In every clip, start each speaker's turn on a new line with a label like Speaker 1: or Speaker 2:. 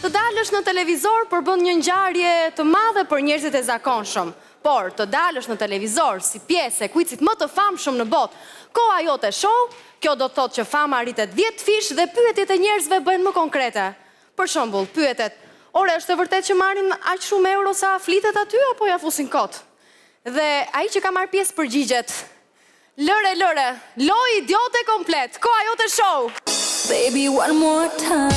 Speaker 1: të dalësh në televizor përbën një ngjarje të madhe për njerëzit e zakonshëm, por të dalësh në televizor si pjesë e kuicit më të famshëm në botë, koha jote show, kjo do të thotë që fama arritet 10 fish dhe pyetjet e njerëzve bëhen më konkrete. Për shembull, pyetet: "Ore, është e vërtet që marrin aq shumë euro sa flitet aty apo ja fusin kot?" Dhe ai që ka marrë pjesë përgjigjet: "Lëre, loj idiote komplet, koha jote show."
Speaker 2: Baby, one more time.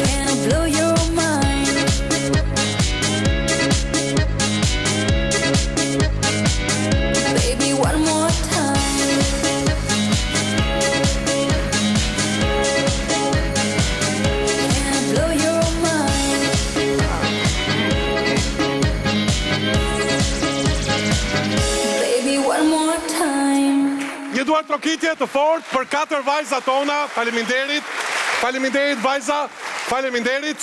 Speaker 2: Can I blow your mind? Baby, one more time. Can I blow your mind? Baby, one more time.
Speaker 3: Një duar trokitje të fort për 4 vajzat tona. Faleminderit vajza, faleminderit.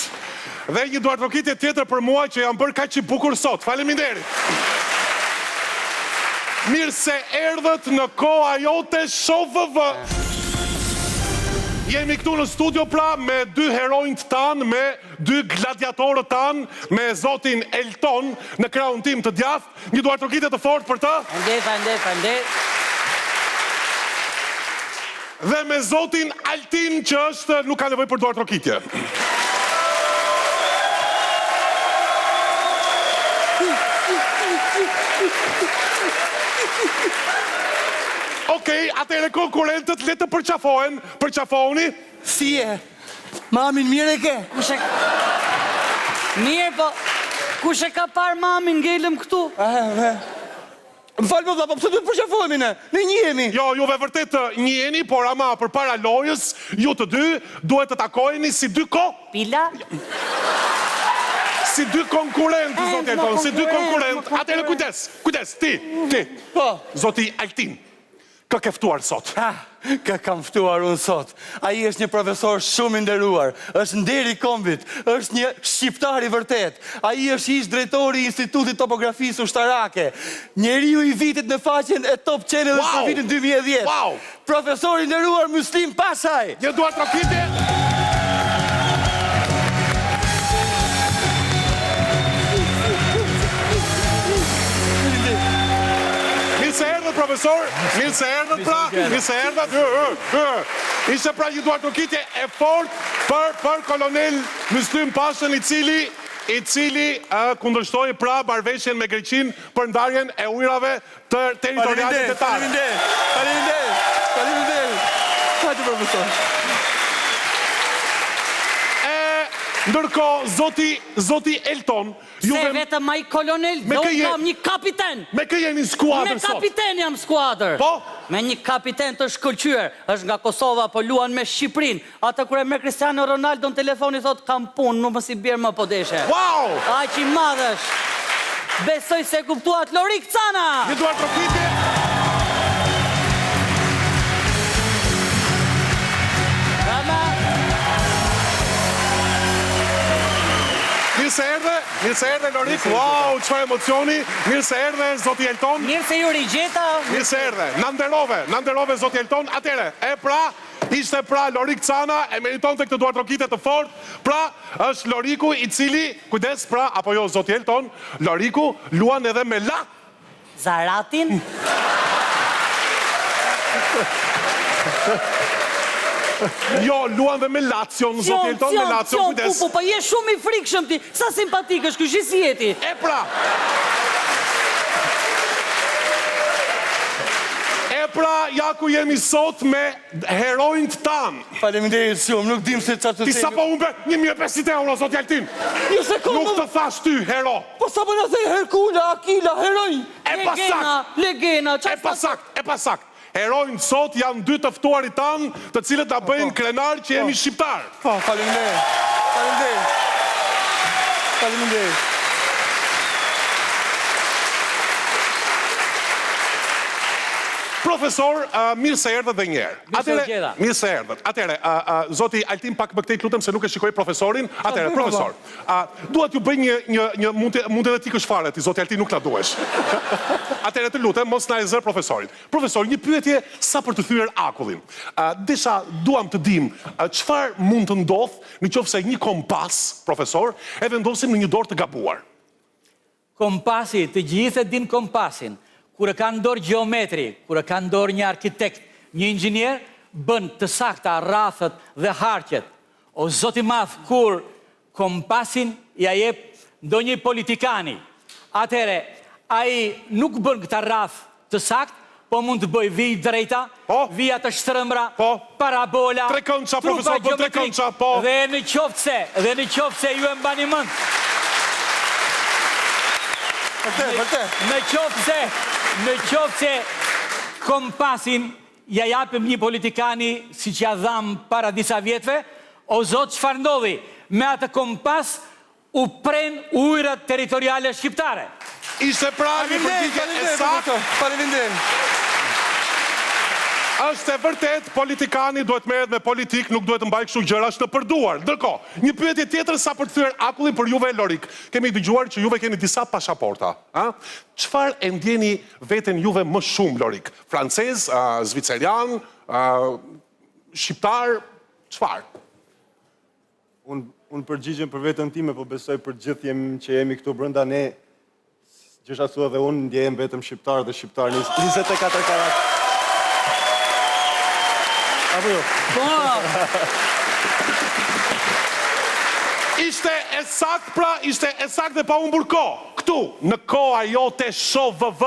Speaker 3: Dhe një duar trokitje tjetër për mua që jam bërë kaq i bukur sot. Faleminderit. Mirë se erdhët në koha jote ShoWV. Jemi këtu në studio pra me 2 heronjt tanë, me 2 gladiatorët tanë, me zotin Elton në krahun tim të djathtë. Një duar trokitje të fort për të.
Speaker 4: Faleminderit.
Speaker 3: Dhe me zotin Altin që është nuk ka nevojë për duar trokitje. Okej, atëre konkurrentët le të përqafoheni.
Speaker 5: Si e? Mamin mirë e ke?
Speaker 4: Mirë, po, kush e ka parë mamin ngelëm këtu?
Speaker 5: Më falë më dha, po pëse duhet përqafohemi ne? Ne njihemi.
Speaker 3: Jo, juve vërtet njiheni, por ama përpara lojës, ju të dy duhet të takoheni si 2
Speaker 4: Pila?
Speaker 3: Si 2 konkurrentë, zoti Elton, si 2 konkurrentë. Atëre kujdes, ti.
Speaker 5: Po.
Speaker 3: Zoti Altin, kë ke ftuar sot?
Speaker 5: Ka kam ftuar unë sot. Ai është një profesor shumë i nderuar, është nderi i kombit, është një shqiptar i vërtet. Ai është ish drejtori i Institutit Topografisë Ushtarake. Njeriu i vitit në faqen e Top Channel në vitin 2010.
Speaker 3: Wow!
Speaker 5: Profesor i nderuar Muslim Pashaj.
Speaker 3: Një duar trokitje. Profesor, mirë se erdhët pra, mirë se erdhët. Ishte pra një duar trokitje e fort për kolonel Muslim Pashën i cili kundërshtoi pra marrëveshjen me Greqinë për ndarjen e ujrave të territoriale të tare.
Speaker 5: Faleminderit. Hajde profesor.
Speaker 3: Ndërkohë, zoti Elton,
Speaker 4: Se vetëm ai kolonel, do kam një kapiten.
Speaker 3: Me kë jeni skuadër sot?
Speaker 4: Me kapiten jam skuadër.
Speaker 3: Po?
Speaker 4: Me një kapiten të shkëlqyer, është nga Kosova, po luan me Shqipërinë. Atë kur e merr Cristiano Ronaldo në telefon i thot kam punë, nuk më si bjerë më po deshe.
Speaker 3: Wow!
Speaker 4: Aq i madh është. Besoj se kuptuat Lorik Cana.
Speaker 3: Një duar trokitje. Mirë se erdhe Lorik. Wow, çfarë emocioni. Mirë se erdhe zoti Elton.
Speaker 4: Mirë se ju rigjeta.
Speaker 3: Mirë se erdhe. Na nderove zoti Elton. Atëre, ishte pra Lorik Cana, e meritonte këtë duar trokitje të fort. Pra, është Loriku i cili, kujdes pra, apo jo zoti Elton, Loriku luan edhe me
Speaker 4: Zaratin.
Speaker 3: Jo, luan dhe me Lazio, zoti Elton, me Lazio, kujdes.
Speaker 4: Po, je shumë i frikshëm ti. Sa simpatik është ky Gjisieti.
Speaker 3: E pra, ja ku jemi sot me heronjt tanë.
Speaker 5: Faleminderit shumë, nuk dim se çfarë të
Speaker 3: Ti sa po humbe 1500 euro, zoti Altin. Nuk të thash ty, hero.
Speaker 5: Po sa po na thej Herkula, Akila, heronj.
Speaker 4: Legena,
Speaker 3: e pasakt. Heronjt sot janë 2 të ftuarit tanë, të cilët na bëjnë krenar që jemi shqiptar.
Speaker 5: Po, faleminderit.
Speaker 3: Profesor, mirë se erdhët dhe njerë.
Speaker 4: Mirë se u gjeda.
Speaker 3: Mirë se erdhët. Atere, zoti Altin pak më këtej lutem se nuk e shikoj profesorin. Atere, profesor, dua t'ju bëj një mund edhe ti kësh ti zoti Altin nuk la duesh. Atere, të lutem, mos na e zër profesorin. Profesor, një pyetje sa për të thyer akullin. Desha duam të dim çfarë mund të ndodh nëse një kompas, profesor, e vendosim në një dorë të gabuar.
Speaker 4: Kompasi, të gjithë e din kompasin. Kur e ka në dorë geometri, kur e ka në dorë një arkitekt, një inxhinier, bën të sakta rrafët dhe harqet. O zoti madh, kur kompasin ja jep ndonjë politikani, atëre, ai nuk bën këta rraf të sakt, po mund të bëj vij drejta, vija të shtrëmbra, parabola,
Speaker 3: Trekënça, profesor, bën trekënça, po.
Speaker 4: Dhe në qoftë se ju e mbani mend. Në qoftë se kompasin ja japim një politikani si që ja dham para disa vjetëve, o zot çfarë ndodhi? Me atë kompas u pren ujërat territoriale shqiptare.
Speaker 3: Ishte pra një përgjigje e saktë.
Speaker 5: Faleminderit.
Speaker 3: Është e vërtet, politikani duhet merret me politik, nuk duhet të mbajë kështu gjërash të përduar. Ndërkohë, një pyetje tjetër sa për të thyer akullin për juve Lorik. Kemi dëgjuar që juve keni disa pasaporta, Çfarë e ndjeni veten juve më shumë, Lorik? Francez, zvicerian, shqiptar, çfarë?
Speaker 6: Unë përgjigjem për veten time, po besoj për gjithë që jemi këtu brenda ne, gjithashtu edhe unë ndjehem vetëm shqiptar dhe shqiptar 24 karat. Apo jo?
Speaker 3: Ishte e sakt pra, ishte e sakt dhe pa humbur kohë. Këtu, në koha jote SHOVV,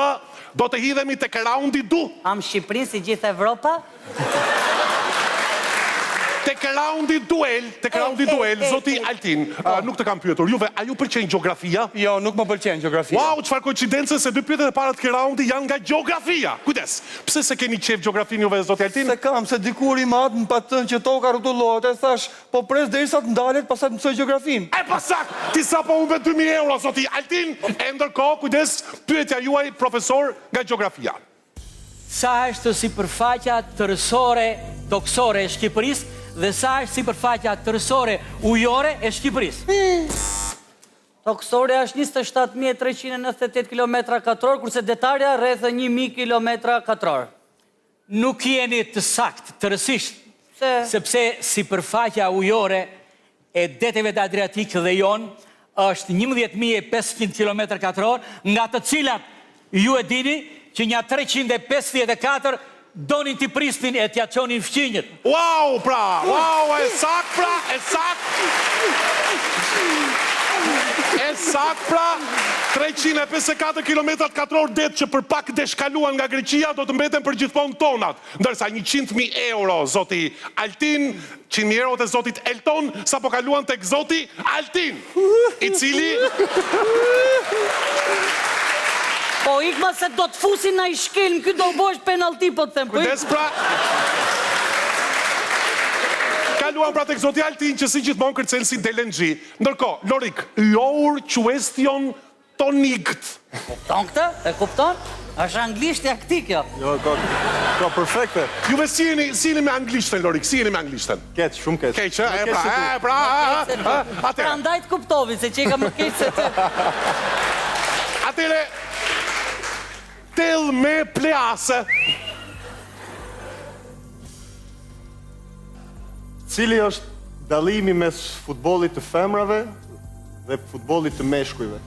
Speaker 3: do të hidhemi tek raundi 2.
Speaker 4: Am Shqipërinë si gjithë Evropa?
Speaker 3: Tek raundi duel, zoti Altin, nuk të kam pyetur. Juve, a ju pëlqen gjeografia?
Speaker 5: Jo, nuk më pëlqen gjeografia.
Speaker 3: Wow, çfarë koincidencë se dy pyetjet e para të këtij raundi janë nga gjeografia. Kujdes. Pse se keni qef gjeografinë juve zoti Altin?
Speaker 5: Se kam, se dikur i madh më patën që toka rrotullohet, e thash, po pres derisa të ndalet, pastaj të mësoj gjeografinë.
Speaker 3: E pasak, ti sapo humbe 2000 euro zoti Altin. E ndërkohë, kujdes, pyetja juaj profesor nga gjeografia.
Speaker 4: Sa është sipërfaqja tërësore toksore e Shqipërisë dhe sa është sipërfaqja tërësore ujore e Shqipërisë? Toksore është 27.398 km2, kurse detarja rreth 1.000 km2. Nuk jeni të sakt tërësisht, sepse sipërfaqja ujore e deteve të Adriatik dhe jon është 11.500 km2, nga të cilat ju e dini që një 354 donin t'i prisnin e t'ja qonin fqinjët.
Speaker 3: Wow, pra! Wow, e sakt pra! E sakt pra! 354 km2 det që për pak deshkaluan nga Greqia do të mbeten për gjithmonë tonat. Ndërsa 100.000 euro, zoti Altin, 100.000 euro të zotit Elton, sa po kaluan tek zoti Altin, i cili...
Speaker 4: Po ikma se do të fusin na i shkelm, ky do bësh penalti, po të them.
Speaker 3: Kujdes pra... Kaluan pra tek zoti Altin që si gjithmonë kërcen si Delengji. Ndërkohë, Lorik, your question tonikt.
Speaker 4: Kupton këtë? E kupton? Është anglisht e akti kjo.
Speaker 6: Jo, ka perfekte.
Speaker 3: Juve si jeni me anglishten, Lorik, si jeni me anglishten?
Speaker 6: Keq, shumë keq.
Speaker 3: Keq, Atëre.
Speaker 4: Prandaj të kuptovi se që i ka më keq se të...
Speaker 3: Atëre, tel me please.
Speaker 6: Cili është dallimi mes futbollit të femrave dhe futbollit të meshkujve?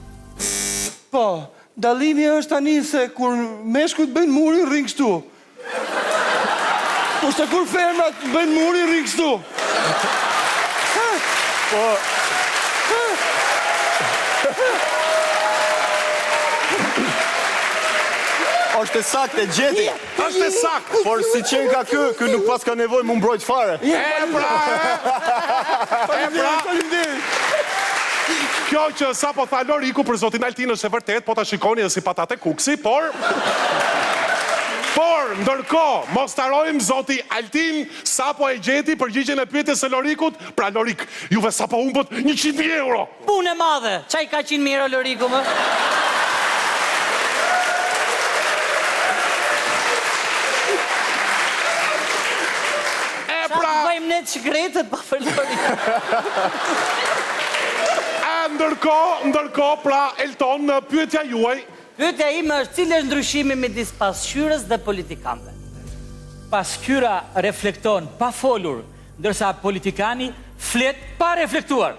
Speaker 5: Po, dallimi është tani se kur meshkujt bëjnë muri, rrin kështu. Kurse kur femrat bëjnë muri, rrin kështu.
Speaker 6: Po... është e saktë, e gjeti.
Speaker 3: Është e saktë.
Speaker 6: Por si qenë ka kë nuk pas ka nevojë më mbrojt fare.
Speaker 3: Kjo që sa po tha Loriku për zotin Altin është e vërtet, po ta shikoni edhe si patate kuksi, por, ndërkohë, mos tarojmë zoti Altin, sa po e gjeti përgjigjen e pyetjes së Lorikut, pra Lorik, juve sa po humbët 100.000 euro.
Speaker 4: Punë e madhe, çaj ka 100.000 euro Loriku më? flet shkretët, pa fëllori.
Speaker 3: Ndërkohë, pra, Elton, pyetja juaj,
Speaker 4: Pyetja ime është cilë është ndryshimi midis pasqyrës dhe politikanëve. Pasqyra reflekton pa folur, ndërsa politikani flet pa reflektuar.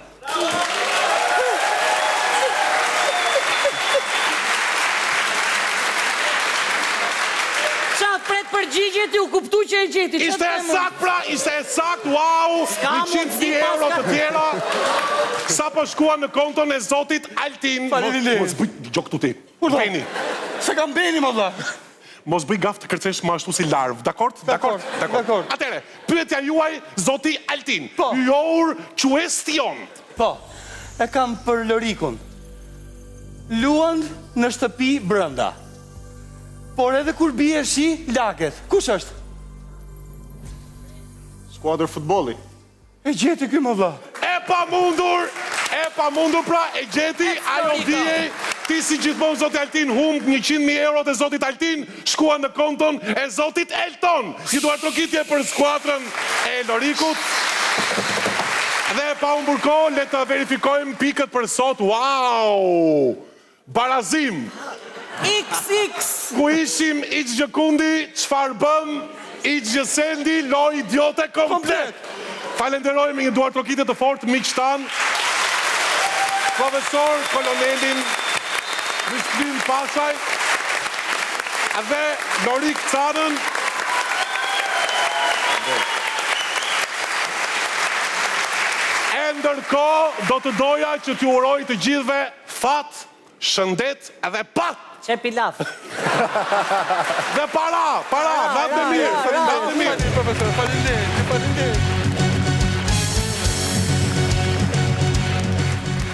Speaker 4: Qa pret përgjigjet ju kuptu që e gjeti.
Speaker 3: ishte e sakt, pra, ishte e sakt, wow, 100.000 euro të tjera, sa po shkuan në konton e zotit Altin.
Speaker 5: Faleminderit.
Speaker 3: Mos bëj gjok këtu ti. Beni.
Speaker 5: Se kam beni, më vlla.
Speaker 3: Mos bëj gaf të kërcesh më ashtu si larv, dakord?
Speaker 5: Dakord.
Speaker 3: Atere, pyetja juaj, zoti Altin.
Speaker 5: Po.
Speaker 3: Your question.
Speaker 5: Po, e kam për Lorikun. Luan në shtëpi brënda. Por edhe kur bie shi, laget. Kush është?
Speaker 6: Skuadër futbolli.
Speaker 5: E gjeti ky, më vlla.
Speaker 3: E pa mundur, pra, e gjeti, ajo dije, ti si gjithmonë zoti Altin, humb 100.000 euro të zotit Altin, shkuan në konton e zotit Elton. Një duar trokitje për skuadrën e Lorikut. Dhe pa humbur kohë, le të verifikojmë pikët për sot. Wow! Barazim.
Speaker 4: XX.
Speaker 3: Ku ishim iç gjëkundi, çfarë bëm, iç gjësendi, loj idiote komplet. Falenderojmë një duar trokitje të fortë miqtan. Profesor kolonelin Risklin Pashaj dhe Lorik Canën. E ndërkohë do të doja që t'ju uroj të gjithve fat, shëndet dhe pat.
Speaker 4: Qepi laf.
Speaker 3: Dhe para, natë të mirë, natë të mirë.
Speaker 5: Profesor, faleminderit.